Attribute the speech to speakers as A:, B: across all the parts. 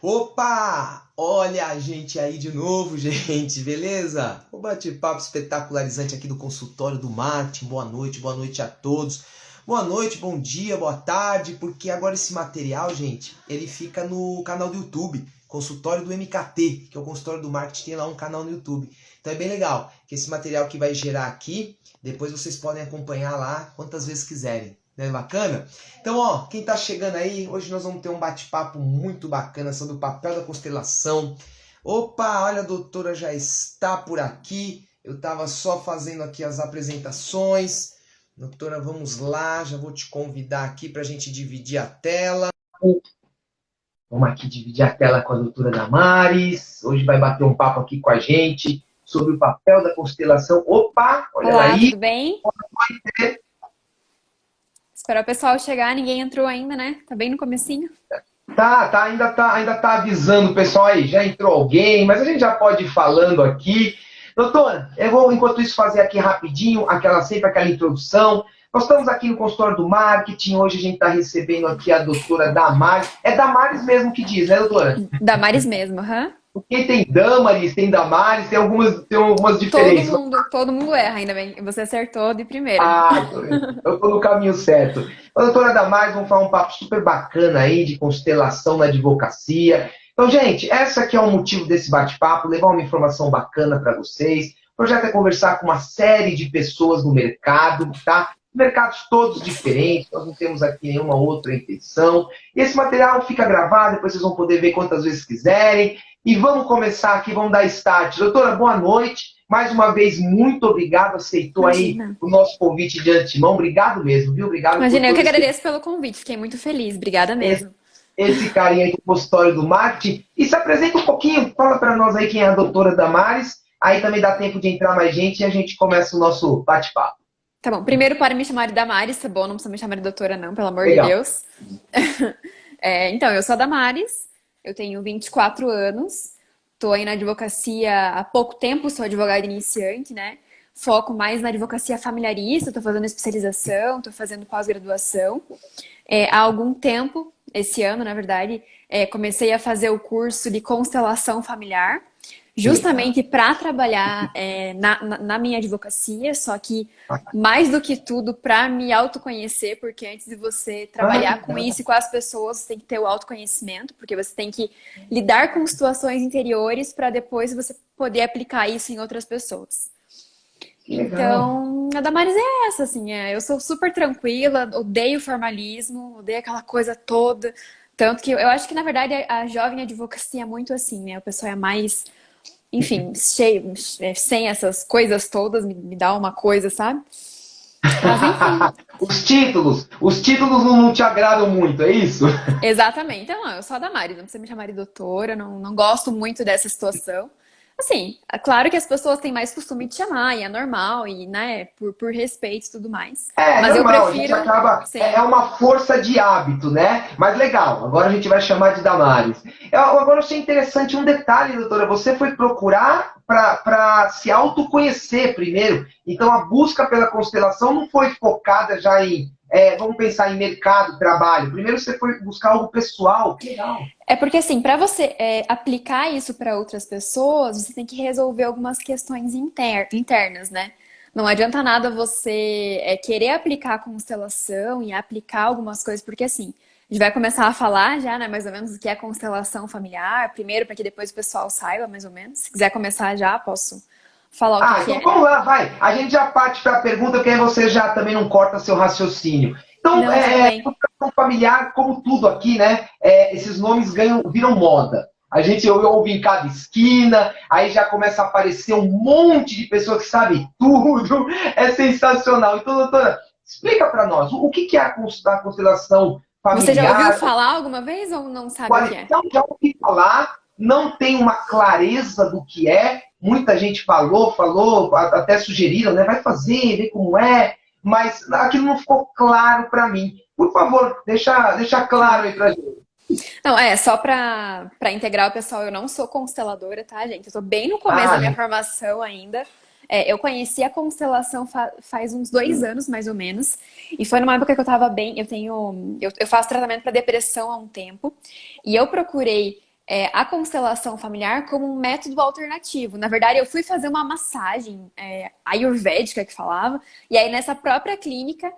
A: Opa! Olha a gente aí de novo, gente, beleza? Um bate-papo espetacularizante aqui do consultório do marketing. Boa noite a todos. Boa noite, bom dia, boa tarde, porque agora esse material, gente, ele fica no canal do YouTube, consultório do MKT, que é o consultório do marketing, tem lá um canal no YouTube. Então é bem legal, que esse material que vai gerar aqui, depois vocês podem acompanhar lá quantas vezes quiserem. Não é bacana? Então, ó, quem tá chegando aí, hoje nós vamos ter um bate-papo muito bacana sobre o papel da constelação. Opa, olha, a doutora já está por aqui. Eu tava só fazendo aqui as apresentações. Doutora, vamos lá, já vou te convidar aqui para a gente dividir a tela. Vamos aqui dividir a tela com a doutora Damares. Hoje vai bater um papo aqui com a gente sobre o papel da constelação. Opa, olha ela
B: Olá,
A: aí.
B: tudo bem? Esperar o pessoal chegar, ninguém entrou ainda, né? Tá bem no comecinho.
A: Ainda tá avisando o pessoal aí, já entrou alguém, mas a gente já pode ir falando aqui. Doutora, eu vou, enquanto isso, fazer aqui rapidinho, sempre aquela introdução. Nós estamos aqui no consultório do marketing, hoje a gente está recebendo aqui a doutora Damares. É Damares mesmo que diz, né, doutora?
B: Damares mesmo, aham.
A: Porque tem Damares, tem Damares, tem algumas
B: Todo
A: diferenças.
B: mundo, todo mundo erra, ainda bem. Você acertou de primeira.
A: Ah, eu estou no caminho certo. A doutora Damares, vamos falar um papo super bacana aí de constelação na advocacia. Então, gente, essa aqui é o motivo desse bate-papo, levar uma informação bacana para vocês. O projeto é conversar com uma série de pessoas no mercado, tá? Mercados todos diferentes, nós não temos aqui nenhuma outra intenção. E esse material fica gravado, depois vocês vão poder ver quantas vezes quiserem. E vamos começar aqui, vamos dar start. Doutora, boa noite. Mais uma vez, muito obrigado. Aceitou aí
B: Imagina.
A: o nosso convite de antemão. Obrigado mesmo, viu? Obrigado por
B: Imagina, eu
A: todo
B: que
A: esse,
B: agradeço pelo convite. Fiquei muito feliz. Obrigada
A: esse,
B: mesmo.
A: esse carinho aí do consultório do marketing. E se apresenta um pouquinho, fala para nós aí quem é a doutora Damares. Aí também dá tempo de entrar mais gente e a gente começa o nosso bate-papo.
B: Tá bom, primeiro para me chamar de Damares, tá bom? Não precisa me chamar de doutora, não, pelo amor de
A: Legal.
B: Deus. Então, eu sou a Damares, eu tenho 24 anos, tô aí na advocacia há pouco tempo, sou advogada iniciante, né? Foco mais na advocacia familiarista, tô fazendo especialização, tô fazendo pós-graduação. Há algum tempo, esse ano, na verdade, comecei a fazer o curso de constelação familiar,
A: Legal.
B: justamente para trabalhar na minha advocacia, só que mais do que tudo para me autoconhecer, porque antes de você
A: Ah, que
B: trabalhar com
A: legal.
B: isso e com as pessoas, você tem que ter o autoconhecimento, porque você tem que lidar com situações interiores para depois você poder aplicar isso em outras pessoas.
A: Que legal.
B: Então, a Damares é essa, assim, eu sou super tranquila, odeio formalismo, odeio aquela coisa toda. Tanto que eu acho que, na verdade, a jovem advocacia é muito assim, né? O pessoal é mais, enfim, cheio, sem essas coisas todas, me dá uma coisa, sabe? Mas, enfim,
A: Os títulos não te agradam muito, é isso?
B: exatamente. Então, não, eu sou a Damares, não precisa me chamar de doutora, não gosto muito dessa situação. Assim, é claro que as pessoas têm mais costume de chamar, e é normal, e, né, por respeito e tudo mais.
A: É
B: Mas eu
A: normal, a gente
B: prefiro,
A: acaba. É
B: sim.
A: uma força de hábito, né? Mas legal, agora a gente vai chamar de Damares. Agora eu achei interessante um detalhe, doutora. Você foi procurar para se autoconhecer primeiro. Então a busca pela constelação não foi focada já em. Vamos pensar em mercado, trabalho. Primeiro você foi buscar algo pessoal. Que legal.
B: É porque, assim, para você aplicar isso para outras pessoas, você tem que resolver algumas questões internas, né? Não adianta nada você querer aplicar a constelação e aplicar algumas coisas, porque, assim, a gente vai começar a falar já, né, mais ou menos, o que é constelação familiar, primeiro, para que depois o pessoal saiba, mais ou menos. Se quiser começar já, posso falar o que
A: Ah,
B: que
A: então
B: é.
A: vamos lá, vai. A gente já parte para a pergunta, porque aí você já também não corta seu raciocínio. Então,
B: Não, tudo bem.
A: educação familiar, como tudo aqui, né? Esses nomes viram moda. A gente ouve em cada esquina, aí já começa a aparecer um monte de pessoas que sabem tudo. É sensacional. Então, doutora, explica para nós o que é a constelação
B: Você já ouviu
A: familiar.
B: falar alguma vez ou não sabe o que é?
A: Então, já ouvi falar, não tem uma clareza do que é. Muita gente falou, até sugeriram, né? Vai fazer, vê como é, mas aquilo não ficou claro para mim. Por favor, deixa claro
B: Tá.
A: aí pra gente.
B: Não, só pra integrar o pessoal, eu não sou consteladora, tá, gente? Eu tô bem no começo da
A: Ah,
B: minha formação ainda. Eu conheci a constelação faz uns 2 anos, mais ou menos. E foi numa época que eu tava bem. Eu faço tratamento pra depressão há um tempo. E eu procurei a constelação familiar como um método alternativo. Na verdade, eu fui fazer uma massagem ayurvédica que falava, e aí nessa própria clínica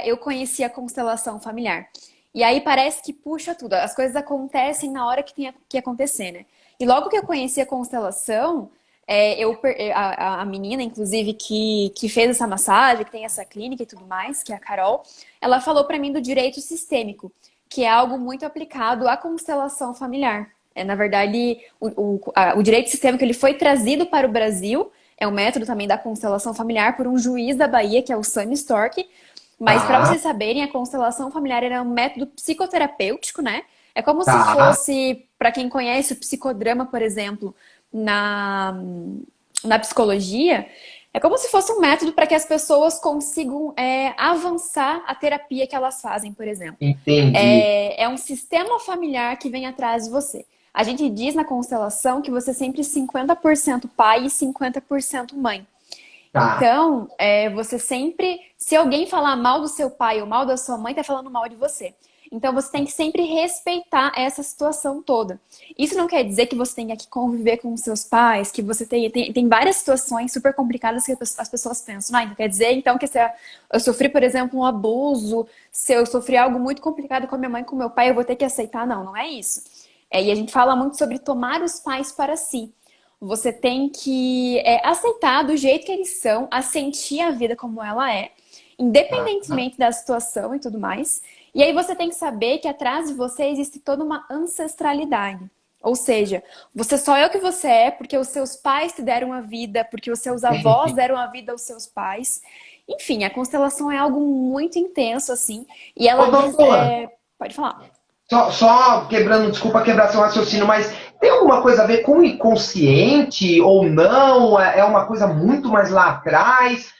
B: eu conheci a constelação familiar. E aí parece que puxa tudo, as coisas acontecem na hora que tem que acontecer, né? E logo que eu conheci a constelação, a menina, inclusive, que fez essa massagem, que tem essa clínica e tudo mais, que é a Carol, ela falou pra mim do direito sistêmico, que é algo muito aplicado à constelação familiar. Na verdade, o direito sistêmico ele foi trazido para o Brasil, é um método também da constelação familiar por um juiz da Bahia, que é o Sam Stork. Mas para
A: Tá,
B: vocês saberem, a constelação familiar era um método psicoterapêutico, né? É como se
A: tá.
B: fosse, para quem conhece o psicodrama, por exemplo, na, na psicologia, é como se fosse um método para que as pessoas consigam avançar a terapia que elas fazem, por exemplo.
A: Entendi.
B: É um sistema familiar que vem atrás de você. A gente diz na constelação que você é sempre 50% pai e 50% mãe.
A: Tá.
B: Então, você sempre, se alguém falar mal do seu pai ou mal da sua mãe, tá falando mal de você. Então, você tem que sempre respeitar essa situação toda. Isso não quer dizer que você tenha que conviver com os seus pais, que você tem várias situações super complicadas que as pessoas pensam. Então quer dizer, então, que se eu sofri, por exemplo, um abuso, se eu sofri algo muito complicado com a minha mãe, com o meu pai, eu vou ter que aceitar? Não, não é isso. E a gente fala muito sobre tomar os pais para si. Você tem que aceitar do jeito que eles são, assentir a vida como ela é,
A: Tá.
B: independentemente da situação e tudo mais. E aí você tem que saber que atrás de você existe toda uma ancestralidade. Ou seja, você só é o que você é porque os seus pais te deram a vida, porque os seus avós
A: Entendi.
B: deram a vida aos seus pais. Enfim, a constelação é algo muito intenso, assim. E
A: Ô,
B: ela diz.
A: doutora,
B: Pode falar.
A: só quebrando, desculpa quebrar seu raciocínio, mas tem alguma coisa a ver com o inconsciente ou não? É uma coisa muito mais lá atrás?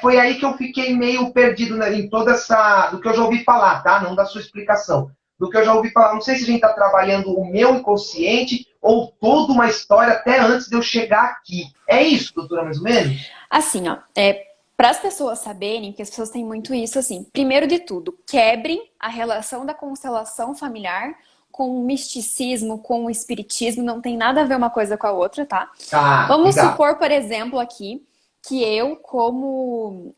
A: Foi aí que eu fiquei meio perdido, né, em toda essa. Do que eu já ouvi falar, tá? Não da sua explicação. Do que eu já ouvi falar. Não sei se a gente está trabalhando o meu inconsciente ou toda uma história até antes de eu chegar aqui. É isso, doutora, mais ou menos?
B: Assim, ó, para as pessoas saberem, porque as pessoas têm muito isso, assim, primeiro de tudo, quebrem a relação da constelação familiar com o misticismo, com o espiritismo, não tem nada a ver uma coisa com a outra, tá?
A: Tá,
B: Vamos
A: legal.
B: supor, por exemplo, aqui, que eu, como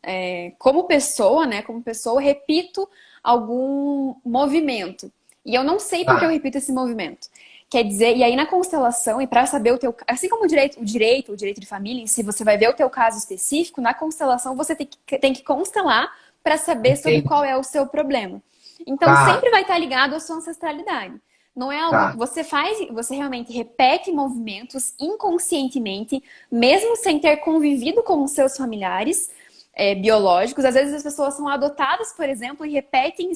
B: pessoa, né, como pessoa, repito algum movimento. E eu não sei por que eu
A: Tá,
B: repito esse movimento. Quer dizer, e aí na constelação, e para saber o teu, assim como o direito de família, se você vai ver o teu caso específico, na constelação você tem que constelar para saber sobre qual
A: entendi.
B: é o seu problema. Então
A: Tá,
B: sempre vai estar ligado à sua ancestralidade. Não é algo que
A: tá.
B: você faz, você realmente repete movimentos inconscientemente, mesmo sem ter convivido com os seus familiares biológicos. Às vezes as pessoas são adotadas, por exemplo, e repetem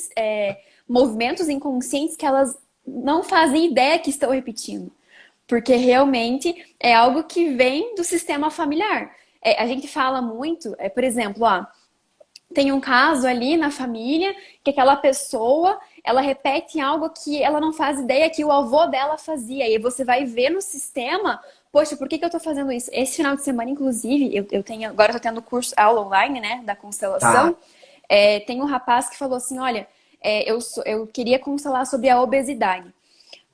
B: movimentos inconscientes que elas não fazem ideia que estão repetindo. Porque realmente é algo que vem do sistema familiar. A gente fala muito, por exemplo, tem um caso ali na família que aquela pessoa, ela repete algo que ela não faz ideia que o avô dela fazia. E você vai ver no sistema, poxa, por que eu tô fazendo isso? Esse final de semana, inclusive, agora eu tô tendo curso, aula online, né, da
A: Tá.
B: constelação. Tem um rapaz que falou assim, olha, eu queria constelar sobre a obesidade.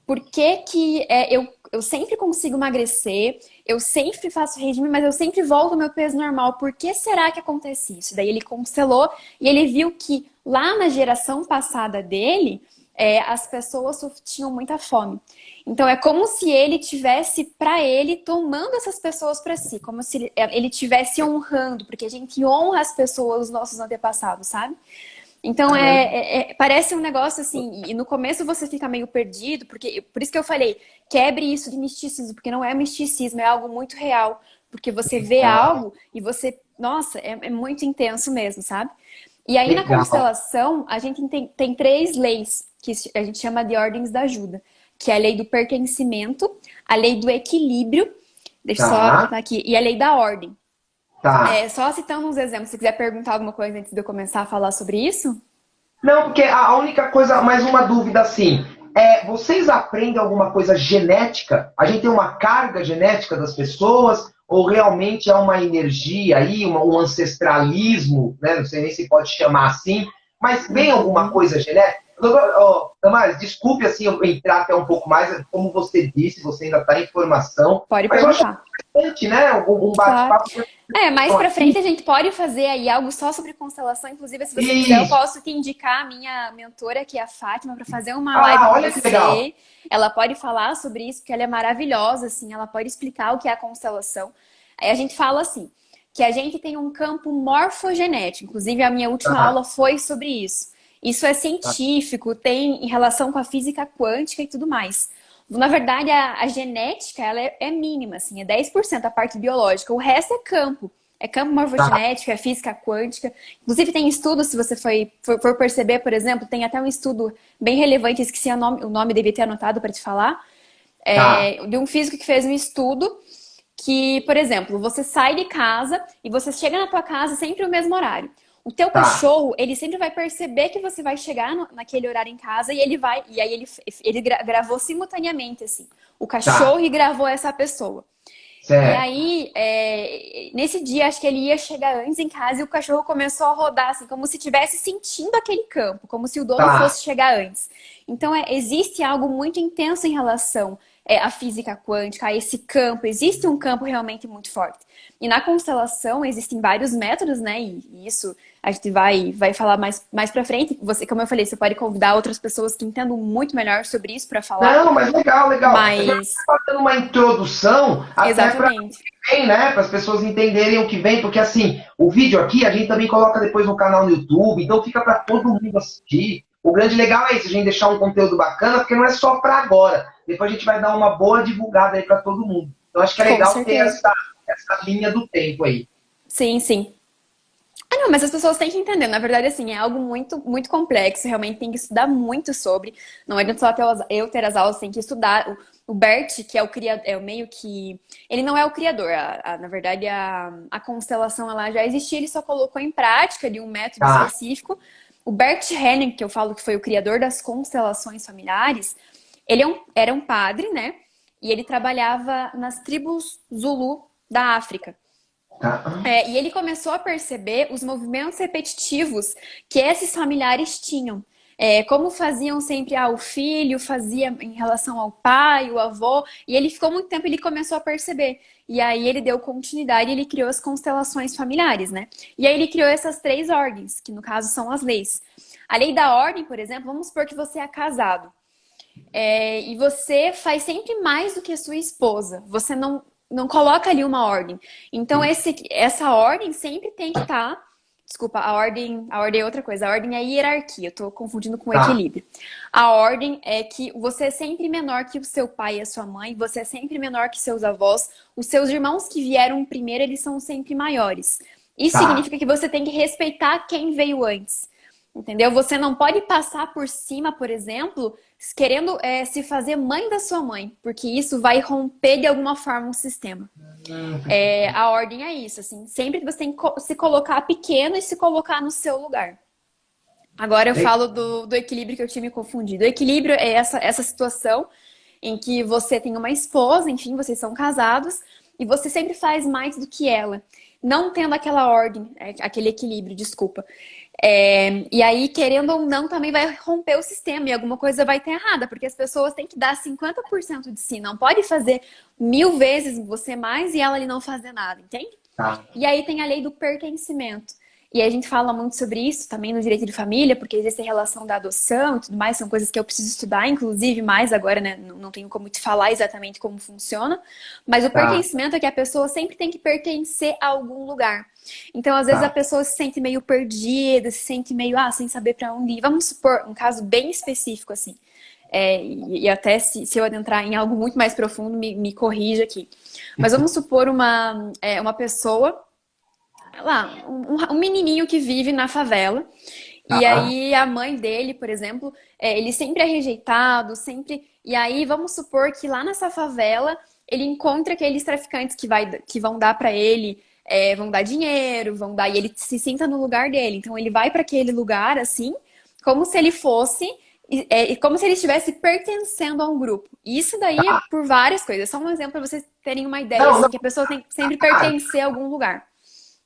B: Por que que eu sempre consigo emagrecer, eu sempre faço regime, mas eu sempre volto ao meu peso normal. Por que será que acontece isso? Daí ele constelou e ele viu que lá na geração passada dele, as pessoas tinham muita fome. Então é como se ele tivesse para ele tomando essas pessoas para si, como se ele tivesse honrando, porque a gente honra as pessoas, os nossos antepassados, sabe? Então,
A: Caramba.
B: parece um negócio assim, e no começo você fica meio perdido, porque por isso que eu falei, quebre isso de misticismo, porque não é misticismo, é algo muito real. Porque você vê
A: Legal,
B: algo e você, nossa, é muito intenso mesmo, sabe? E aí na
A: legal.
B: constelação, a gente tem três leis que a gente chama de ordens da ajuda, que é a lei do pertencimento, a lei do equilíbrio, deixa eu só
A: Tá,
B: anotar aqui, e a lei da ordem.
A: tá.
B: Só citando uns exemplos, se quiser perguntar alguma coisa antes de eu começar a falar sobre isso.
A: Não, porque a única coisa, mais uma dúvida assim, vocês aprendem alguma coisa genética? A gente tem uma carga genética das pessoas? Ou realmente é uma energia aí, um ancestralismo, né? Não sei nem se pode chamar assim, mas vem alguma
B: Uhum.
A: coisa genética? Damares, desculpe assim eu entrar até um pouco mais, como você disse, você ainda está em formação,
B: Pode
A: mas eu acho
B: perguntar.
A: importante, né? Um
B: Claro.
A: bate-papo
B: Mais pra
A: aqui.
B: frente a gente pode fazer aí algo só sobre constelação. Inclusive, se você quiser, eu
A: Isso.
B: posso te indicar a minha mentora, que é a Fátima, para fazer uma live
A: Ah,
B: com
A: olha que legal.
B: você. Ela pode falar sobre isso, porque ela é maravilhosa, assim. Ela pode explicar o que é a constelação. Aí a gente fala assim, que a gente tem um campo morfogenético. Inclusive, a minha última
A: Ah,
B: aula foi sobre isso. Isso é
A: ah,
B: científico, tem em relação com a física quântica e tudo mais. Na verdade, a genética ela é mínima, assim, é 10% a parte biológica. O resto é campo. É campo
A: tá,
B: morfogenético, é física quântica. Inclusive, tem estudos, se você for perceber, por exemplo, tem até um estudo bem relevante, esqueci o nome devia ter anotado para te falar,
A: tá,
B: de um físico que fez um estudo que, por exemplo, você sai de casa e você chega na tua casa sempre no mesmo horário. O teu
A: tá,
B: cachorro, ele sempre vai perceber que você vai chegar naquele horário em casa e ele vai. E aí ele gravou simultaneamente, assim. O cachorro
A: tá,
B: e gravou essa pessoa. E
A: certo.
B: aí, nesse dia, acho que ele ia chegar antes em casa e o cachorro começou a rodar, assim, como se estivesse sentindo aquele campo, como se o dono
A: Tá,
B: fosse chegar antes. Então, existe algo muito intenso em relação à física quântica, a esse campo. Existe um campo realmente muito forte. E na constelação existem vários métodos, né? E isso a gente vai falar mais pra frente. Você, como eu falei, você pode convidar outras pessoas que entendam muito melhor sobre isso para falar.
A: não, mas legal, legal. Eu estou
B: Mas,
A: fazendo uma introdução até para
B: exatamente.
A: vem, né? Para as pessoas entenderem o que vem, porque assim, o vídeo aqui a gente também coloca depois no canal no YouTube, então fica para todo mundo assistir. O grande legal é isso, a gente deixar um conteúdo bacana, porque não é só para agora. Depois a gente vai dar uma boa divulgada aí para todo mundo. Então acho que é
B: Com
A: legal ter
B: certeza.
A: essa linha do tempo aí.
B: Sim, sim. Ah, não, mas as pessoas têm que entender. Na verdade, assim, é algo muito, muito complexo. Realmente tem que estudar muito sobre. Não adianta só eu ter as aulas, tem que estudar. O Bert, que é o criador, é o meio que. Ele não é o criador. Na verdade, a constelação ela já existia, ele só colocou em prática de um método
A: Tá,
B: específico. O Bert Helling, que eu falo que foi o criador das constelações familiares, era um padre, né? E ele trabalhava nas tribos Zulu da África.
A: tá,
B: E ele começou a perceber os movimentos repetitivos que esses familiares tinham. Como faziam sempre, o filho fazia em relação ao pai, o avô, e ele ficou muito tempo, ele começou a perceber. E aí ele deu continuidade e ele criou as constelações familiares, né? E aí ele criou essas três ordens, que no caso são as leis. A lei da ordem, por exemplo, vamos supor que você é casado. E você faz sempre mais do que a sua esposa. Você não coloca ali uma ordem. Então, essa ordem sempre tem que estar. Desculpa, a ordem é outra coisa. A ordem é a hierarquia. Eu tô confundindo com o
A: tá,
B: equilíbrio. A ordem é que você é sempre menor que o seu pai e a sua mãe, você é sempre menor que seus avós. Os seus irmãos que vieram primeiro, eles são sempre maiores. Isso
A: tá.
B: significa que você tem que respeitar quem veio antes. Entendeu? Você não pode passar por cima, por exemplo, querendo se fazer mãe da sua mãe, porque isso vai romper de alguma forma o sistema. A ordem é isso, assim, sempre você tem que se colocar pequeno e se colocar no seu lugar. Agora eu falo do equilíbrio que eu tinha me confundido. O equilíbrio é essa situação em que você tem uma esposa, enfim, vocês são casados, e você sempre faz mais do que ela. Não tendo aquela ordem, aquele equilíbrio, desculpa. E aí, querendo ou não, também vai romper o sistema e alguma coisa vai ter errada, porque as pessoas têm que dar 50% de si. Não pode fazer 1000 vezes você mais e ela ali não fazer nada, entende?
A: Tá.
B: E aí tem a lei do pertencimento. E a gente fala muito sobre isso também no direito de família, porque existe a relação da adoção e tudo mais, são coisas que eu preciso estudar, inclusive mais agora, né? Não tenho como te falar exatamente como funciona, mas o
A: Tá,
B: pertencimento é que a pessoa sempre tem que pertencer a algum lugar. Então, às vezes, a
A: tá,
B: pessoa se sente meio perdida, se sente meio, sem saber para onde ir. Vamos supor um caso bem específico, assim. E até se eu adentrar em algo muito mais profundo, me corrija aqui. Mas vamos supor uma pessoa lá, um menininho que vive na favela. E
A: tá,
B: aí a mãe dele, por exemplo, ele sempre é rejeitado, sempre. E aí vamos supor que lá nessa favela ele encontra aqueles traficantes que vão dar pra ele, vão dar dinheiro, vão dar e ele se senta no lugar dele. Então ele vai pra aquele lugar assim, como se ele fosse como se ele estivesse pertencendo a um grupo. E isso daí é
A: tá.
B: por várias coisas. Só um exemplo para vocês terem uma ideia,
A: Não, não,
B: assim, que a pessoa tem que sempre
A: cara.
B: pertencer a algum lugar,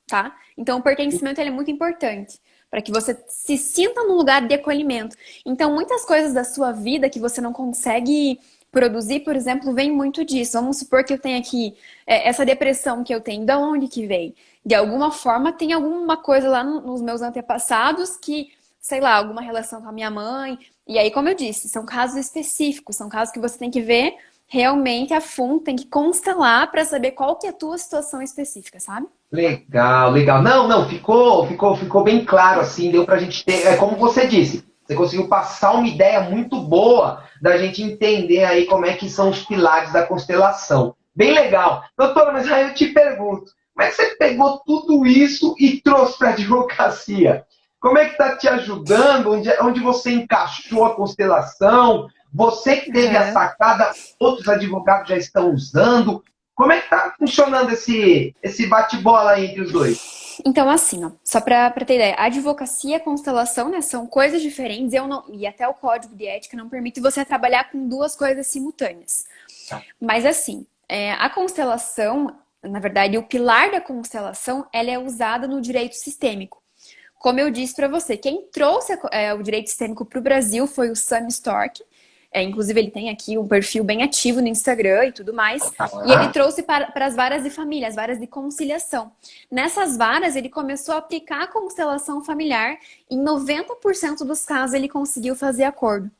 B: tá? Então, o pertencimento ele é muito importante. para que você se sinta num lugar de acolhimento. Então, muitas coisas da sua vida que você não consegue produzir, por exemplo, vem muito disso. Vamos supor que eu tenho aqui essa depressão que eu tenho, de onde que vem? De alguma forma, tem alguma coisa lá nos meus antepassados que, sei lá, alguma relação com a minha mãe. E aí, como eu disse, são casos específicos, são casos que você tem que ver realmente a fundo, tem que constelar para saber qual que é a tua situação específica, sabe?
A: Legal, legal. Não, não, ficou bem claro, assim, deu pra gente ter, como você disse, você conseguiu passar uma ideia muito boa da gente entender aí como é que são os pilares da constelação. Bem legal. Doutora, mas aí eu te pergunto, como é que você pegou tudo isso e trouxe para a advocacia? Como é que está te ajudando? Onde você encaixou a constelação? Você que teve a
B: Aham.
A: sacada, outros advogados já estão usando. Como é que está funcionando esse bate-bola aí entre os dois?
B: Então, assim, ó, só para ter ideia, a advocacia e a constelação, né, são coisas diferentes. Eu não, e até o código de ética não permite você trabalhar com duas coisas simultâneas. Mas assim, a constelação, na verdade, o pilar da constelação, ela é usada no direito sistêmico. Como eu disse para você, quem trouxe o direito sistêmico para o Brasil foi o Sam Stork. Inclusive, ele tem aqui um perfil bem ativo no Instagram e tudo mais. E ele
A: Ah,
B: trouxe para as varas de família, as varas de conciliação. Nessas varas, ele começou a aplicar a constelação familiar. Em 90% dos casos, ele conseguiu fazer acordo.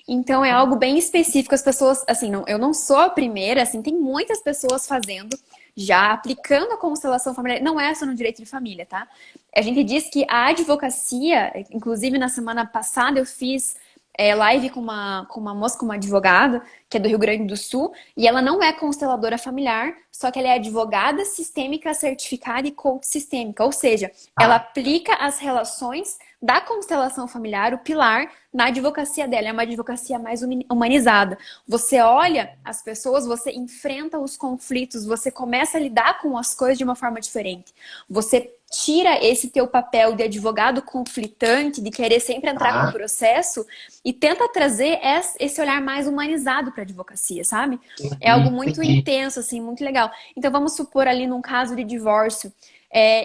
B: Então, é algo bem específico. As pessoas, assim, não, eu não sou a primeira, assim, tem muitas pessoas fazendo, já aplicando a constelação familiar. Não é só no direito de família, tá? A gente diz que a advocacia, inclusive na semana passada eu fiz live com uma moça, com uma advogada, que é do Rio Grande do Sul, e ela não é consteladora familiar, só que ela é advogada sistêmica certificada e coach sistêmica, ou seja, ela
A: ah,
B: aplica as relações da constelação familiar, o pilar, na advocacia dela. É uma advocacia mais humanizada. Você olha as pessoas, você enfrenta os conflitos, você começa a lidar com as coisas de uma forma diferente. Você tira esse teu papel de advogado conflitante, de querer sempre entrar com o
A: ah,
B: processo e tenta trazer esse olhar mais humanizado para a advocacia, sabe? É algo
A: entendi,
B: muito
A: entendi.
B: intenso, assim, muito legal. Então vamos supor ali num caso de divórcio,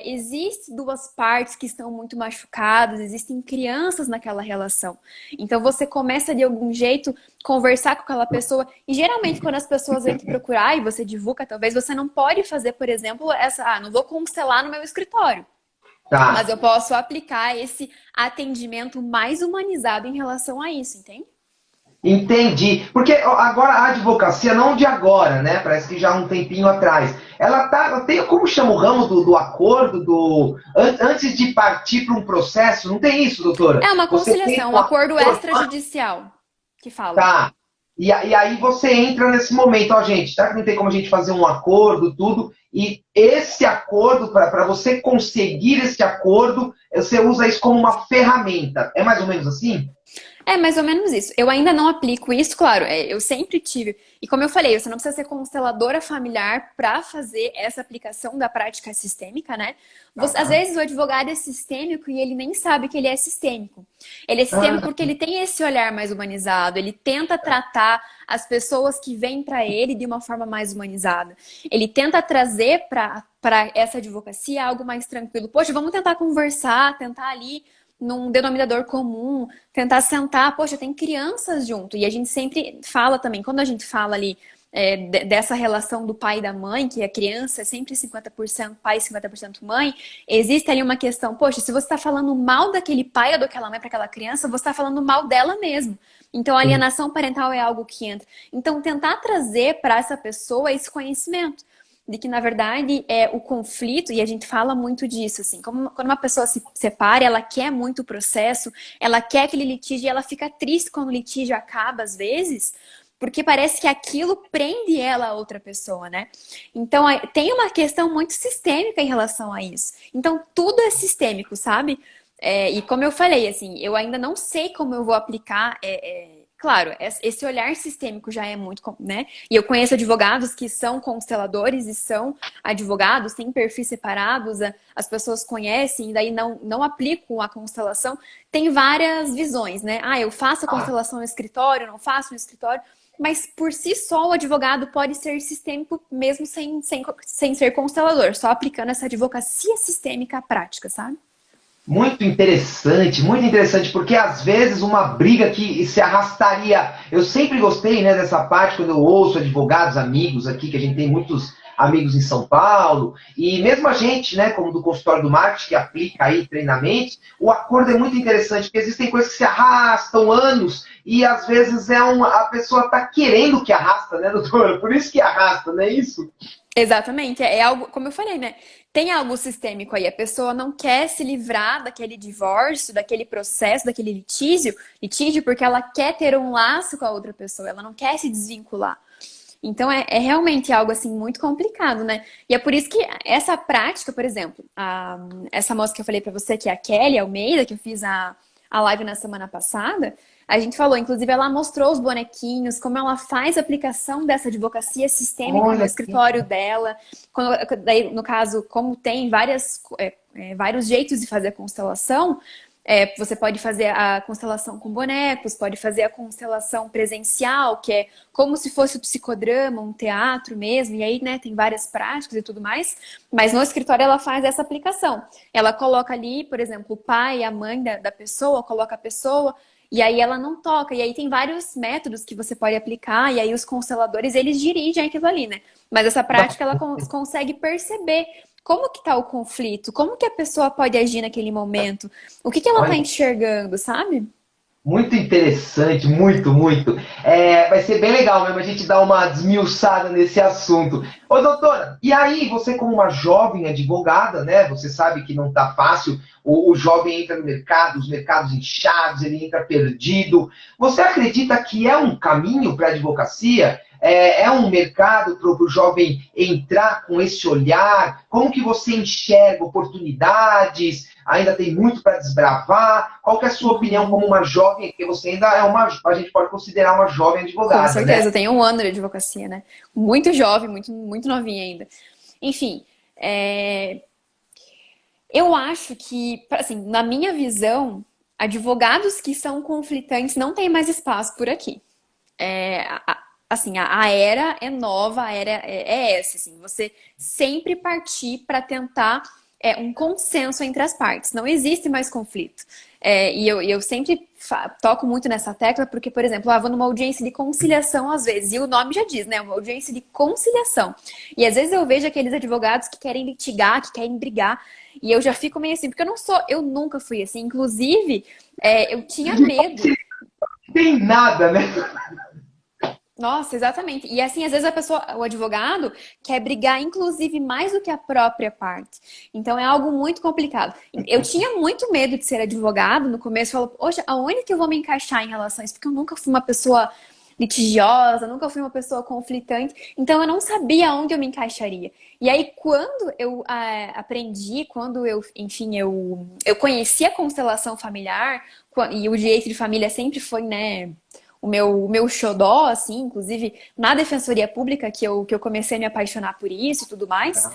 B: existem duas partes que estão muito machucadas, existem crianças naquela relação. Então você começa de algum jeito conversar com aquela pessoa. E geralmente quando as pessoas vêm te procurar e você divulga, talvez você não pode fazer, por exemplo, não vou constelar no meu escritório. Mas
A: Tá.
B: eu posso aplicar esse atendimento mais humanizado em relação a isso, entende?
A: Entendi. Porque ó, agora a advocacia, não de agora, né? Parece que já há um tempinho atrás. Ela tem, como chama o ramo do acordo, antes de partir para um processo, não tem isso, doutora?
B: É uma
A: Você tem
B: conciliação, um
A: um
B: acordo
A: acordo,
B: extrajudicial que fala.
A: tá? E aí você entra nesse momento, ó, gente, será que não tem como a gente fazer um acordo, tudo? E esse acordo, para você conseguir esse acordo, você usa isso como uma ferramenta. É mais ou menos assim?
B: É mais ou menos isso. Eu ainda não aplico isso, claro, eu sempre tive. E como eu falei, você não precisa ser consteladora familiar para fazer essa aplicação da prática sistêmica, né? Às
A: Tá.
B: vezes o advogado é sistêmico e ele nem sabe que ele é sistêmico. Ele é sistêmico
A: Ah,
B: porque ele tem esse olhar mais humanizado, ele tenta tratar as pessoas que vêm para ele de uma forma mais humanizada. Ele tenta trazer para essa advocacia algo mais tranquilo. Poxa, vamos tentar conversar, tentar ali num denominador comum, tentar sentar, poxa, tem crianças junto. E a gente sempre fala também, quando a gente fala ali dessa relação do pai e da mãe, que a criança é sempre 50% pai e 50% mãe, existe ali uma questão, poxa, se você está falando mal daquele pai ou daquela mãe para aquela criança, você está falando mal dela mesmo. Então, a alienação parental é algo que entra. Então, tentar trazer para essa pessoa esse conhecimento de que, na verdade, o conflito, e a gente fala muito disso, assim, quando uma pessoa se separa, ela quer muito o processo, ela quer aquele litígio e ela fica triste quando o litígio acaba, às vezes, porque parece que aquilo prende ela a outra pessoa, né? Então, tem uma questão muito sistêmica em relação a isso. Então, tudo é sistêmico, sabe? E como eu falei, assim, eu ainda não sei como eu vou aplicar. Claro, esse olhar sistêmico já é muito, né? E eu conheço advogados que são consteladores e são advogados, têm perfis separados, as pessoas conhecem e daí não aplicam a constelação. Tem várias visões, né? Eu faço a
A: ah,
B: constelação no escritório, não faço no escritório. Mas por si só o advogado pode ser sistêmico mesmo sem ser constelador, só aplicando essa advocacia sistêmica à prática, sabe?
A: muito interessante, porque às vezes uma briga que se arrastaria. Eu sempre gostei, né, dessa parte quando eu ouço advogados, amigos aqui, que a gente tem muitos amigos em São Paulo, e mesmo a gente, né, como do consultório do marketing, que aplica aí treinamentos, o acordo é muito interessante, porque existem coisas que se arrastam anos, e às vezes a pessoa está querendo que arrasta, né, doutora? Por isso que arrasta, não é isso?
B: Exatamente, é algo, como eu falei, né? Tem algo sistêmico aí. A pessoa não quer se livrar daquele divórcio, daquele processo, daquele litígio, porque ela quer ter um laço com a outra pessoa, ela não quer se desvincular. Então é realmente algo assim muito complicado, né? E é por isso que essa prática, por exemplo, essa moça que eu falei pra você, que é a Kelly Almeida, que eu fiz a live na semana passada, a gente falou, inclusive ela mostrou os bonequinhos, como ela faz a aplicação dessa advocacia sistêmica no
A: Olha aqui.
B: escritório dela. Daí, no caso, como tem vários jeitos de fazer a constelação, você pode fazer a constelação com bonecos, pode fazer a constelação presencial, que é como se fosse o psicodrama, um teatro mesmo, e aí, né, tem várias práticas e tudo mais, mas no escritório ela faz essa aplicação. Ela coloca ali, por exemplo, o pai, a mãe da pessoa, coloca a pessoa, e aí ela não toca, e aí tem vários métodos que você pode aplicar, e aí os consteladores, eles dirigem aquilo ali, né? Mas essa prática, ela consegue perceber como que tá o conflito? Como que a pessoa pode agir naquele momento? O que que ela tá
A: Olha,
B: enxergando, sabe?
A: muito interessante, muito, muito. É, vai ser bem legal mesmo a gente dar uma desmiuçada nesse assunto. Ô, doutora, e aí, você como uma jovem advogada, né? Você sabe que não tá fácil, o jovem entra no mercado, os mercados inchados, ele entra perdido. Você acredita que é um caminho para a advocacia? É um mercado para o jovem entrar com esse olhar? Como que você enxerga oportunidades? Ainda tem muito para desbravar? Qual que é a sua opinião
B: Uhum.
A: como uma jovem? Porque você ainda é a gente pode considerar uma jovem
B: Com
A: advogada, né?
B: certeza, eu tenho um ano de advocacia, né? Muito jovem, muito novinha ainda. Enfim, eu acho que, assim, na minha visão, advogados que são conflitantes não têm mais espaço por aqui. Assim, a era é nova, a era é essa, assim, você sempre partir para tentar um consenso entre as partes. Não existe mais conflito. E eu sempre toco muito nessa tecla, porque, por exemplo, vou numa audiência de conciliação às vezes, e o nome já diz, né? Uma audiência de conciliação. E às vezes eu vejo aqueles advogados que querem litigar, que querem brigar, e eu já fico meio assim, porque eu nunca fui assim. Inclusive, eu tinha medo.
A: Tem nada, né?
B: Nossa, exatamente. E assim, às vezes o advogado quer brigar, inclusive, mais do que a própria parte. Então é algo muito complicado. Eu tinha muito medo de ser advogado no começo. Eu falava, poxa, aonde que eu vou me encaixar em relação a isso? Porque eu nunca fui uma pessoa litigiosa, nunca fui uma pessoa conflitante. Então eu não sabia onde eu me encaixaria. E aí, quando eu aprendi, quando enfim, eu conheci a constelação familiar, e o direito de família sempre foi, né? O meu xodó, assim, inclusive na Defensoria Pública, que eu comecei a me apaixonar por isso e tudo mais,
A: Tá,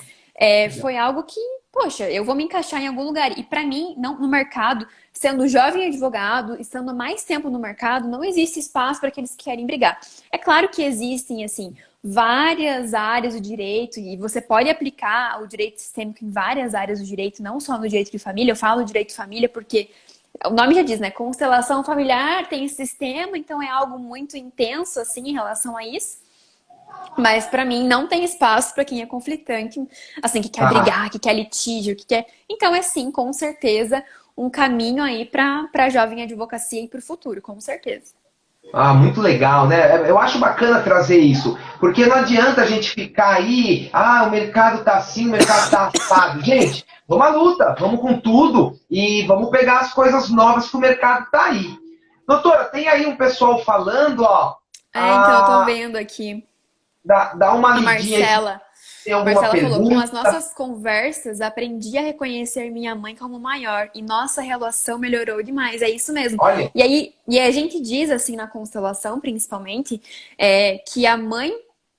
B: foi algo que, poxa, eu vou me encaixar em algum lugar. E para mim, não, no mercado, sendo jovem advogado, estando mais tempo no mercado, não existe espaço para aqueles que querem brigar. É claro que existem, assim, várias áreas do direito, e você pode aplicar o direito sistêmico em várias áreas do direito, não só no direito de família. Eu falo direito de família porque o nome já diz, né? Constelação familiar tem esse sistema, então é algo muito intenso assim em relação a isso. Mas para mim não tem espaço para quem é conflitante, assim, que quer
A: tá.
B: brigar, que quer litígio, que quer. Então é sim, com certeza, um caminho aí para jovem advocacia e para o futuro, com certeza.
A: Ah, muito legal, né? Eu acho bacana trazer isso, porque não adianta a gente ficar aí, o mercado tá assim, o mercado tá assado. Gente, vamos à luta, vamos com tudo e vamos pegar as coisas novas que o mercado tá aí. Doutora, tem aí um pessoal falando, ó,
B: Então eu tô
A: ah,
B: vendo aqui.
A: dá uma
B: A
A: lidinha aí se
B: Marcela.
A: tem alguma
B: Marcela falou: com
A: pergunta.
B: as nossas conversas, aprendi a reconhecer minha mãe como maior e nossa relação melhorou demais. É isso mesmo.
A: Olha,
B: E a gente diz assim na constelação, principalmente, que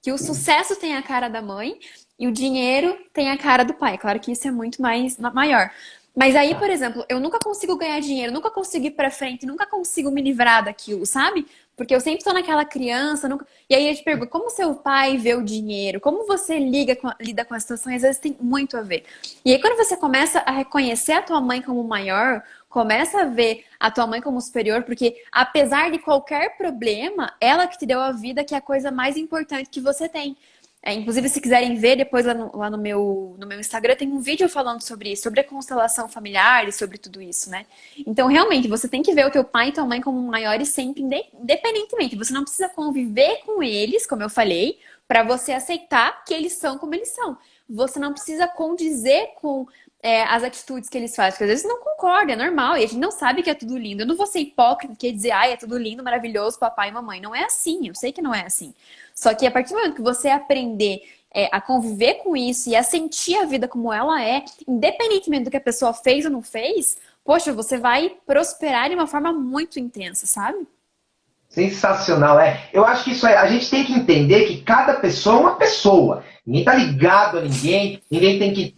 B: que o sucesso tem a cara da mãe e o dinheiro tem a cara do pai. Claro que isso é muito mais maior. Mas aí, por exemplo, eu nunca consigo ganhar dinheiro, nunca consigo ir pra frente, nunca consigo me livrar daquilo, sabe? Porque eu sempre tô naquela criança. E aí eu te pergunto, como seu pai vê o dinheiro? Como você lida com a situação? E às vezes tem muito a ver. E aí quando você começa a reconhecer a tua mãe como maior, começa a ver a tua mãe como superior, porque apesar de qualquer problema, ela que te deu a vida, que é a coisa mais importante que você tem. Inclusive, se quiserem ver, depois lá no meu Instagram tem um vídeo falando sobre isso, sobre a constelação familiar e sobre tudo isso, né? Então, realmente, você tem que ver o teu pai e tua mãe como maiores sempre, independentemente. Você não precisa conviver com eles, como eu falei, para você aceitar que eles são como eles são. Você não precisa condizer com as atitudes que eles fazem, porque às vezes não concorda, é normal, e a gente não sabe que é tudo lindo. Eu não vou ser hipócrita e dizer, ai, é tudo lindo, maravilhoso, papai e mamãe. Não é assim, eu sei que não é assim. Só que a partir do momento que você aprender a conviver com isso e a sentir a vida como ela é, independentemente do que a pessoa fez ou não fez, poxa, você vai prosperar de uma forma muito intensa, sabe?
A: Sensacional, é. Eu acho que isso é. A gente tem que entender que cada pessoa é uma pessoa. Ninguém tá ligado a ninguém, ninguém tem que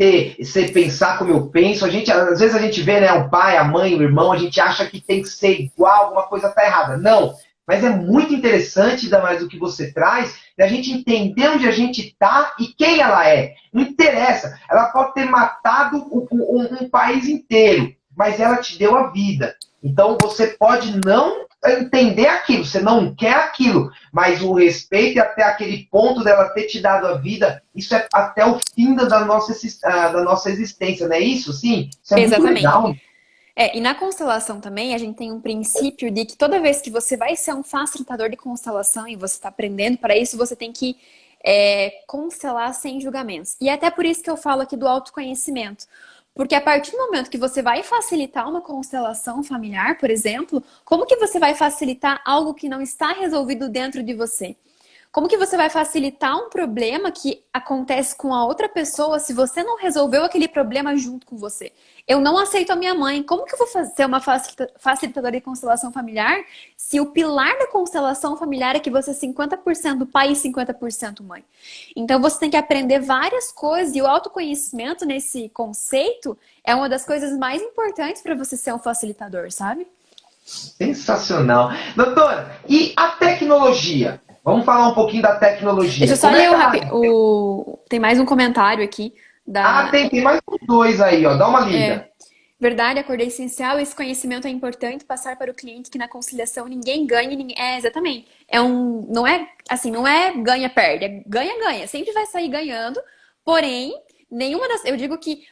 A: pensar como eu penso. Às vezes a gente vê, né, o pai, a mãe, o irmão, a gente acha que tem que ser igual, alguma coisa tá errada. Não. Mas é muito interessante, ainda mais o que você traz, da gente entender onde a gente tá e quem ela é. Não interessa. Ela pode ter matado um país inteiro, mas ela te deu a vida. Então você pode não entender aquilo, você não quer aquilo, mas o respeito e até aquele ponto dela ter te dado a vida, isso é até o fim da nossa existência, não é isso? Sim, isso é muito
B: Exatamente.
A: legal.
B: E na constelação também, a gente tem um princípio de que toda vez que você vai ser um facilitador de constelação e você está aprendendo para isso, você tem que constelar sem julgamentos. E é até por isso que eu falo aqui do autoconhecimento. Porque a partir do momento que você vai facilitar uma constelação familiar, por exemplo, como que você vai facilitar algo que não está resolvido dentro de você? Como que você vai facilitar um problema que acontece com a outra pessoa se você não resolveu aquele problema junto com você? Eu não aceito a minha mãe. Como que eu vou ser uma facilitadora de constelação familiar se o pilar da constelação familiar é que você é 50% pai e 50% mãe? Então você tem que aprender várias coisas e o autoconhecimento nesse conceito é uma das coisas mais importantes para você ser um facilitador, sabe?
A: Sensacional. Doutora, e a tecnologia? Vamos falar um pouquinho da
B: Deixa
A: tecnologia.
B: eu só
A: Como é
B: ler
A: que
B: o,
A: ela...
B: tem mais um comentário aqui da.
A: tem mais uns dois aí, ó. Dá uma lida.
B: Verdade, acordei essencial. Esse conhecimento é importante passar para o cliente que na conciliação ninguém ganha, ninguém... exatamente. Não é assim, não é ganha-perde, é ganha-ganha. Sempre vai sair ganhando, porém, eu digo que,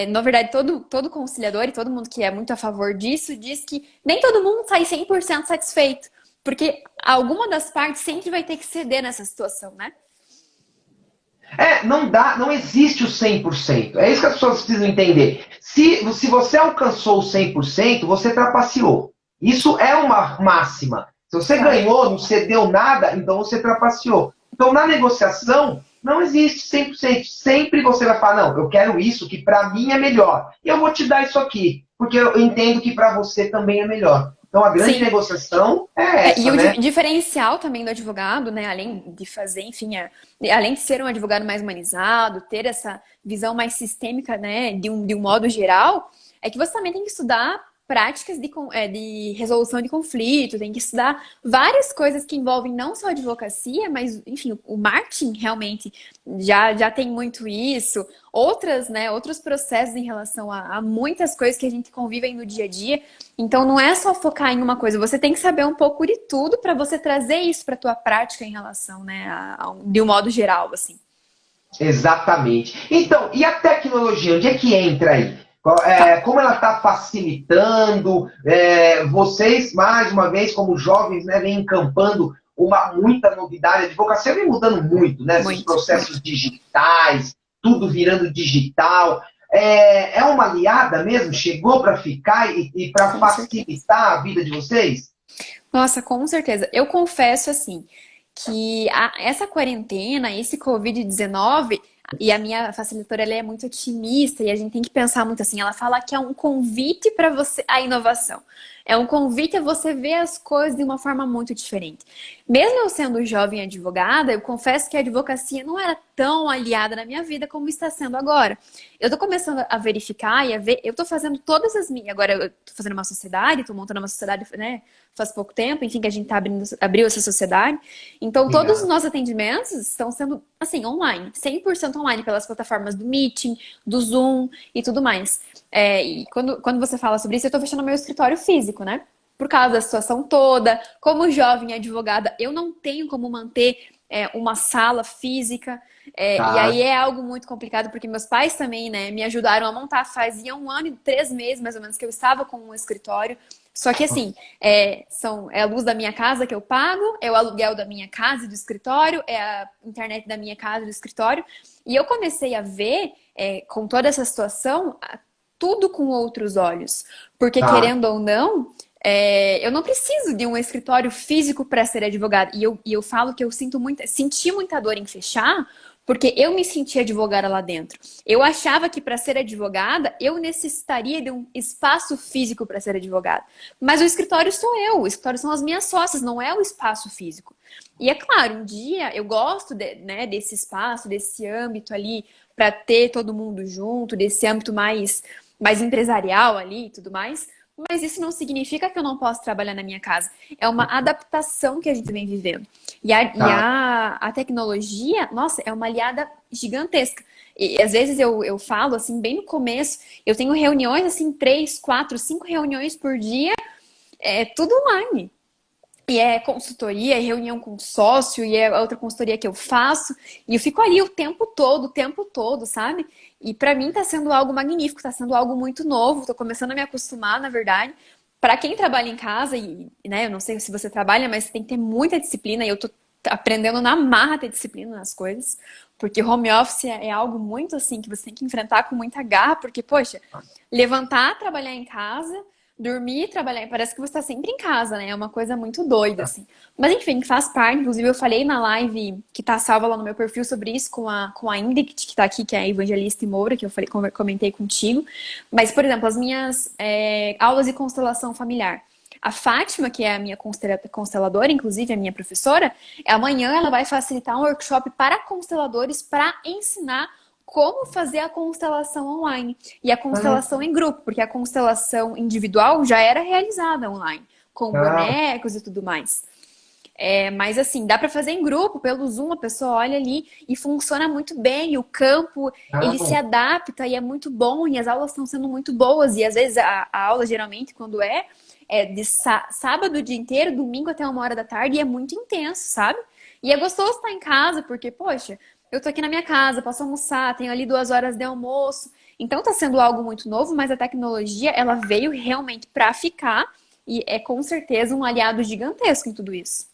B: na verdade, todo conciliador e todo mundo que é muito a favor disso, diz que nem todo mundo sai 100% satisfeito. Porque alguma das partes sempre vai ter que ceder nessa situação, né?
A: Não dá, não existe o 100%. É isso que as pessoas precisam entender. Se você alcançou o 100%, você trapaceou. Isso é uma máxima. Se você
B: Tá.
A: ganhou, não cedeu nada, então você trapaceou. Então, na negociação, não existe 100%. Sempre você vai falar, não, eu quero isso, que para mim é melhor. E eu vou te dar isso aqui, porque eu entendo que para você também é melhor. Então, a grande
B: Sim.
A: negociação é
B: E
A: essa,
B: o
A: né?
B: diferencial também do advogado, né, além de fazer, enfim, além de ser um advogado mais humanizado, ter essa visão mais sistêmica, né, de um modo geral, é que você também tem que estudar práticas de resolução de conflito, tem que estudar várias coisas que envolvem não só a advocacia, mas, enfim, o marketing realmente já tem muito isso, outros processos em relação a muitas coisas que a gente convive no dia a dia. Então não é só focar em uma coisa, você tem que saber um pouco de tudo para você trazer isso para a tua prática em relação, né, de um modo geral, assim.
A: Exatamente. Então, e a tecnologia, onde é que entra aí?
B: Tá.
A: Como ela está facilitando? Vocês, mais uma vez, como jovens, né, vem encampando muita novidade. A advocacia vem mudando muito, né? Esses
B: Muito,
A: processos
B: muito.
A: digitais, tudo virando digital. É uma aliada mesmo? Chegou para ficar e para
B: Com certeza.
A: facilitar a vida de vocês?
B: Nossa, com certeza. Eu confesso assim que essa quarentena, esse Covid-19, E a minha facilitadora, ela é muito otimista e a gente tem que pensar muito assim. Ela fala que é um convite para você à inovação. É um convite a você ver as coisas de uma forma muito diferente. Mesmo eu sendo jovem advogada, eu confesso que a advocacia não era tão aliada na minha vida como está sendo agora. Eu tô começando a verificar e a ver, eu tô fazendo todas as minhas, agora eu tô fazendo uma sociedade, tô montando uma sociedade, né, faz pouco tempo, enfim, que a gente abriu essa sociedade. Então, todos os
A: Legal.
B: nossos atendimentos estão sendo, assim, online, 100% online, pelas plataformas do Meeting, do Zoom e tudo mais. E quando você fala sobre isso, eu tô fechando meu escritório físico, né? Por causa da situação toda, como jovem advogada, eu não tenho como manter uma sala física. E
A: Tá.
B: aí é algo muito complicado, porque meus pais também, né, me ajudaram a montar. Fazia 1 ano e 3 meses, mais ou menos, que eu estava com um escritório. Só que assim, é a luz da minha casa que eu pago, é o aluguel da minha casa e do escritório, é a internet da minha casa e do escritório. E eu comecei a ver, com toda essa situação, tudo com outros olhos. Porque,
A: Tá.
B: querendo ou não, eu não preciso de um escritório físico para ser advogada. E eu falo que eu senti muita dor em fechar, porque eu me senti advogada lá dentro. Eu achava que para ser advogada eu necessitaria de um espaço físico para ser advogada. Mas o escritório sou eu, o escritório são as minhas sócias, não é o espaço físico. E é claro, um dia eu gosto né, desse espaço, desse âmbito ali, para ter todo mundo junto, desse âmbito mais empresarial ali e tudo mais. Mas isso não significa que eu não posso trabalhar na minha casa. É uma adaptação que a gente vem vivendo. E a, e
A: Tá.
B: a, a tecnologia, nossa, é uma aliada gigantesca. E às vezes eu falo, assim, bem no começo, eu tenho reuniões, assim, 3, 4, 5 reuniões por dia, tudo online. E é consultoria, é reunião com sócio, e é outra consultoria que eu faço. E eu fico ali o tempo todo, sabe? E pra mim tá sendo algo magnífico, tá sendo algo muito novo. Tô começando a me acostumar, na verdade. Pra quem trabalha em casa, e, né, eu não sei se você trabalha, mas tem que ter muita disciplina. E eu tô aprendendo na marra a ter disciplina nas coisas. Porque home office é algo muito assim, que você tem que enfrentar com muita garra. Porque, poxa, levantar, trabalhar em casa, dormir, trabalhar, parece que você está sempre em casa, né? É uma coisa muito doida, assim. Mas enfim, faz parte. Inclusive, eu falei na live que tá salva lá no meu perfil sobre isso com a Ingrid, que tá aqui, que é a Evangelista e Moura, que eu falei, comentei contigo. Mas, por exemplo, as minhas aulas de constelação familiar. A Fátima, que é a minha consteladora, inclusive a minha professora, amanhã ela vai facilitar um workshop para consteladores para ensinar como fazer a constelação online e a constelação em grupo, porque a constelação individual já era realizada online, com
A: Ah,
B: bonecos e tudo mais. Mas assim, dá para fazer em grupo, pelo Zoom, a pessoa olha ali e funciona muito bem. O campo, ele se
A: ah,
B: adapta e é muito bom, e as aulas estão sendo muito boas. E às vezes a aula, geralmente, quando é de sábado o dia inteiro, domingo até 1 hora da tarde, e é muito intenso, sabe? E é gostoso estar em casa, porque, poxa, eu tô aqui na minha casa, posso almoçar, tenho ali 2 horas de almoço. Então tá sendo algo muito novo, mas a tecnologia, ela veio realmente para ficar e é com certeza um aliado gigantesco em tudo isso.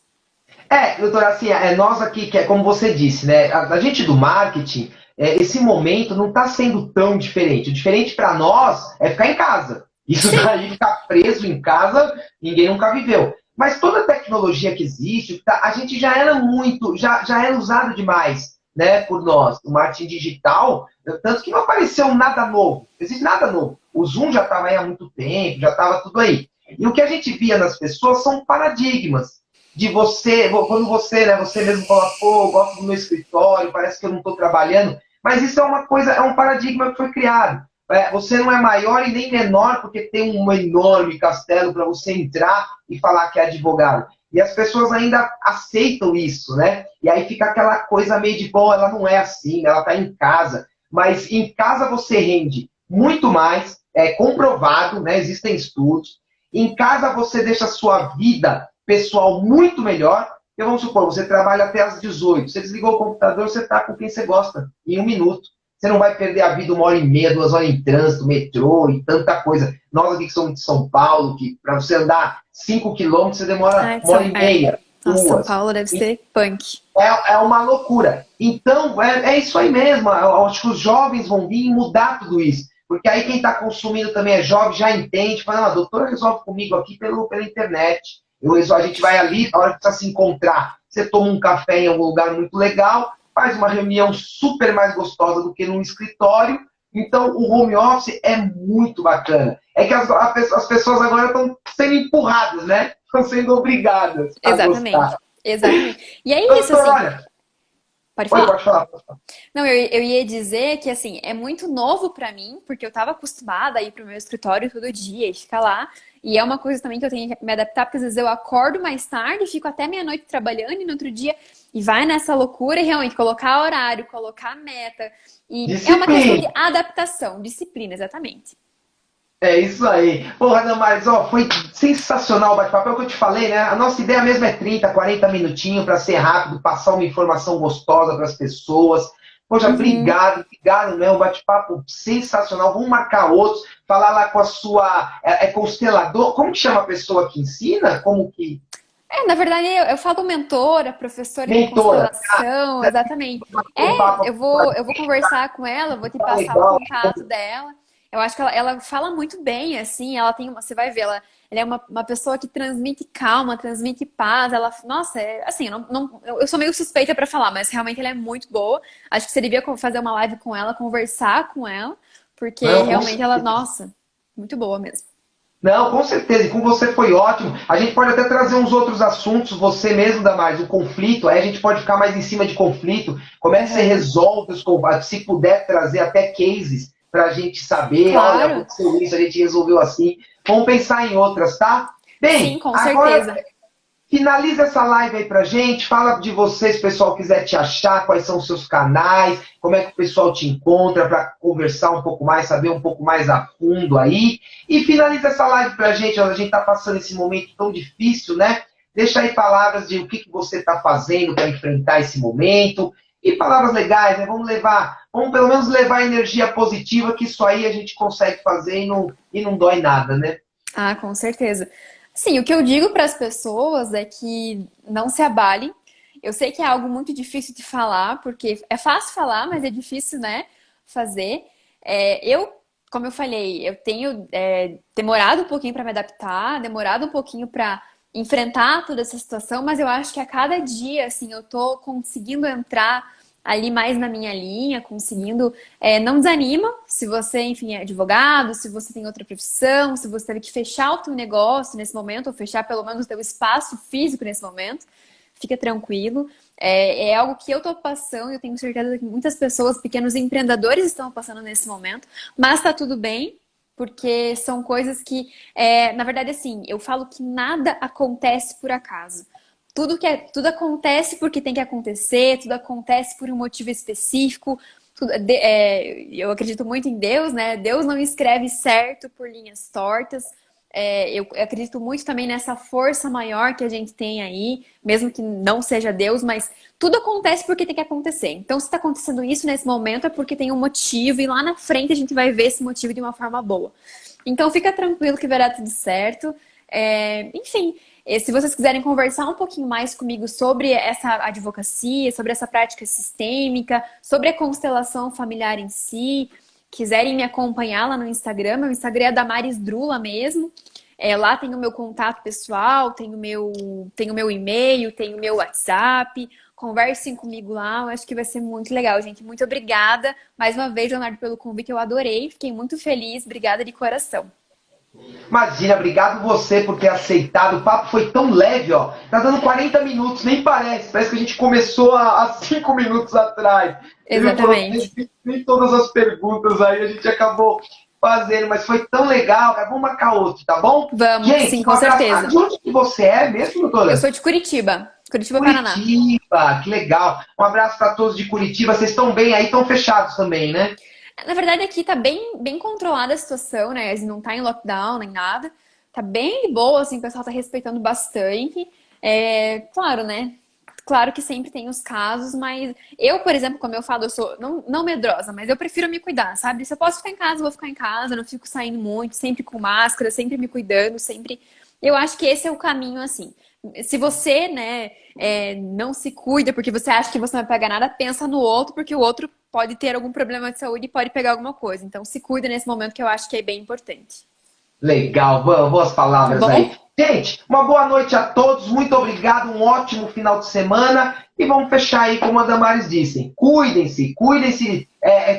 A: doutora, assim, nós aqui, que é como você disse, né? A gente do marketing, esse momento não está sendo tão diferente. O diferente para nós é ficar em casa. Isso
B: Sim,
A: daí, ficar preso em casa, ninguém nunca viveu. Mas toda a tecnologia que existe, a gente já era muito, já era usado demais, né, por nós. O marketing digital, tanto que não apareceu nada novo. Não existe nada novo. O Zoom já estava aí há muito tempo, já estava tudo aí. E o que a gente via nas pessoas são paradigmas de você, quando você, né, você mesmo fala, pô, eu gosto do meu escritório, parece que eu não estou trabalhando, mas isso é uma coisa, é um paradigma que foi criado. Você não é maior e nem menor porque tem um enorme castelo para você entrar e falar que é advogado. E as pessoas ainda aceitam isso, né? E aí fica aquela coisa meio de, bom, ela não é assim, ela está em casa. Mas em casa você rende muito mais, é comprovado, né? Existem estudos. Em casa você deixa a sua vida pessoal muito melhor. Então, vamos supor, você trabalha até às 18. Você desligou o computador, você está com quem você gosta, em 1 minuto. Você não vai perder a vida 1 hora e meia, 2 horas em trânsito, metrô e tanta coisa. Nós aqui que somos de São Paulo, que para você andar 5 quilômetros, você demora
B: ai,
A: 1 hora e meia,
B: Nossa, São
A: 2.
B: Paulo deve ser punk.
A: É uma loucura. Então, é isso aí mesmo. Eu acho que os jovens vão vir e mudar tudo isso. Porque aí quem está consumindo também é jovem, já entende, fala, a doutora resolve comigo aqui pela internet. A gente vai ali, na hora que precisa se encontrar, você toma um café em algum lugar muito legal, faz uma reunião super mais gostosa do que num escritório. Então, o home office é muito bacana. É que as pessoas agora estão sendo empurradas, né? Estão sendo obrigadas a
B: Exatamente.
A: gostar.
B: Exatamente. E é isso,
A: Doutor,
B: assim.
A: olha,
B: Pode
A: oi,
B: falar.
A: pode falar. Pode falar.
B: Não, eu ia dizer que, assim, é muito novo pra mim, porque eu tava acostumada a ir pro meu escritório todo dia e ficar lá. E é uma coisa também que eu tenho que me adaptar, porque às vezes eu acordo mais tarde, fico até meia-noite trabalhando e no outro dia e vai nessa loucura e realmente colocar horário, colocar meta. E é uma questão de
A: Disciplina.
B: adaptação, disciplina, exatamente.
A: É isso aí. Porra, Damares, ó, foi sensacional o bate-papo. É o que eu te falei, né? A nossa ideia mesmo é 30, 40 minutinhos para ser rápido, passar uma informação gostosa para as pessoas. Poxa,
B: Uhum.
A: obrigado, obrigado mesmo. Bate-papo sensacional. Vamos marcar outros. Falar lá com a sua. É constelador? Como que chama a pessoa que ensina? Como que.
B: Na verdade, eu falo mentora, professora de
A: Mentora.
B: constelação, exatamente.
A: Um papo
B: Eu vou conversar com ela, vou te passar o
A: legal.
B: contato dela. Eu acho que ela fala muito bem, assim, ela tem uma, você vai ver, ela é uma pessoa que transmite calma, transmite paz, ela, nossa, assim, eu sou meio suspeita pra falar, mas realmente ela é muito boa. Acho que você devia fazer uma live com ela, conversar com ela, porque
A: Não, com
B: realmente ela,
A: certeza.
B: nossa, muito boa mesmo.
A: Não, com certeza. E com você foi ótimo. A gente pode até trazer uns outros assuntos, você mesmo, Damares, o conflito. Aí a gente pode ficar mais em cima de conflito. Como é que você
B: Aham.
A: resolve os conflitos? Se puder trazer até cases para a gente saber, olha,
B: Claro,
A: aconteceu isso, a gente resolveu assim. Vamos pensar em outras, tá?
B: sim,
A: Bem,
B: com
A: agora
B: certeza.
A: finaliza essa live aí pra gente, fala de você, se o pessoal quiser te achar, quais são os seus canais, como é que o pessoal te encontra para conversar um pouco mais, saber um pouco mais a fundo aí. E finaliza essa live pra gente, a gente tá passando esse momento tão difícil, né? Deixa aí palavras de o que você está fazendo para enfrentar esse momento. E palavras legais, né? Vamos pelo menos levar energia positiva, que isso aí a gente consegue fazer e não dói nada, né?
B: Ah, com certeza. Sim, o que eu digo para as pessoas é que não se abalem. Eu sei que é algo muito difícil de falar, porque é fácil falar, mas é difícil, né, fazer. Como eu falei, eu tenho demorado um pouquinho para me adaptar, demorado um pouquinho para enfrentar toda essa situação, mas eu acho que a cada dia, assim, eu tô conseguindo entrar ali mais na minha linha, conseguindo. Não desanima se você, enfim, é advogado, se você tem outra profissão, se você teve que fechar o teu negócio nesse momento, ou fechar pelo menos o teu espaço físico nesse momento, fica tranquilo. É algo que eu tô passando, eu tenho certeza que muitas pessoas, pequenos empreendedores estão passando nesse momento, mas tá tudo bem. Porque são coisas que, na verdade, assim, eu falo que nada acontece por acaso. Tudo acontece porque tem que acontecer, tudo acontece por um motivo específico. Eu acredito muito em Deus, né? Deus não escreve certo por linhas tortas. Eu acredito muito também nessa força maior que a gente tem aí, mesmo que não seja Deus, mas tudo acontece porque tem que acontecer. Então, se está acontecendo isso nesse momento, é porque tem um motivo, e lá na frente a gente vai ver esse motivo de uma forma boa. Então, fica tranquilo que vai dar tudo certo. Enfim, se vocês quiserem conversar um pouquinho mais comigo sobre essa advocacia, sobre essa prática sistêmica, sobre a constelação familiar em si, quiserem me acompanhar lá no Instagram, meu Instagram é Damares Drula mesmo. Lá tem o meu contato pessoal, tem o meu e-mail, tem o meu WhatsApp. Conversem comigo lá, eu acho que vai ser muito legal, gente. Muito obrigada mais uma vez, Leonardo, pelo convite. Eu adorei, fiquei muito feliz. Obrigada de coração.
A: Imagina, obrigado você por ter aceitado. O papo foi tão leve, ó. Tá dando 40 minutos, nem parece. Parece que a gente começou há 5 minutos atrás. Você viu, falou
B: Exatamente.
A: nem todas as perguntas aí a gente acabou fazendo, mas foi tão legal, cara. Vamos marcar outro, tá bom?
B: Vamos, sim,
A: Gente, um
B: com
A: abraço. Ah,
B: certeza.
A: de onde que você é mesmo,
B: Eu
A: doutora?
B: sou de Curitiba, Curitiba, Paraná.
A: Curitiba, que legal. Um abraço para todos de Curitiba. Vocês estão bem aí, estão fechados também, né?
B: Na verdade, aqui tá bem controlada a situação, né? Não tá em lockdown nem nada. Tá bem de boa, assim, o pessoal tá respeitando bastante. Claro, né? Claro que sempre tem os casos, mas eu, por exemplo, como eu falo, eu sou não medrosa, mas eu prefiro me cuidar, sabe? Se eu posso ficar em casa, eu vou ficar em casa, não fico saindo muito, sempre com máscara, sempre me cuidando, sempre. Eu acho que esse é o caminho, assim. Se você, né, não se cuida porque você acha que você não vai pegar nada, pensa no outro, porque o outro pode ter algum problema de saúde e pode pegar alguma coisa. Então, se cuida nesse momento que eu acho que é bem importante.
A: Legal, boas
B: Tá
A: palavras
B: bom?
A: aí. Gente, uma boa noite a todos, muito obrigado, um ótimo final de semana. E vamos fechar aí, como a Damares disse. Cuidem-se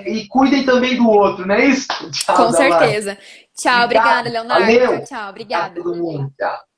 A: e cuidem também do outro, não é isso? Tchau,
B: Com
A: Damares.
B: certeza. Tchau, obrigada,
A: Obrigado,
B: Leonardo. Tchau,
A: valeu.
B: tchau,
A: Obrigado a
B: obrigada.
A: todo mundo. Tchau.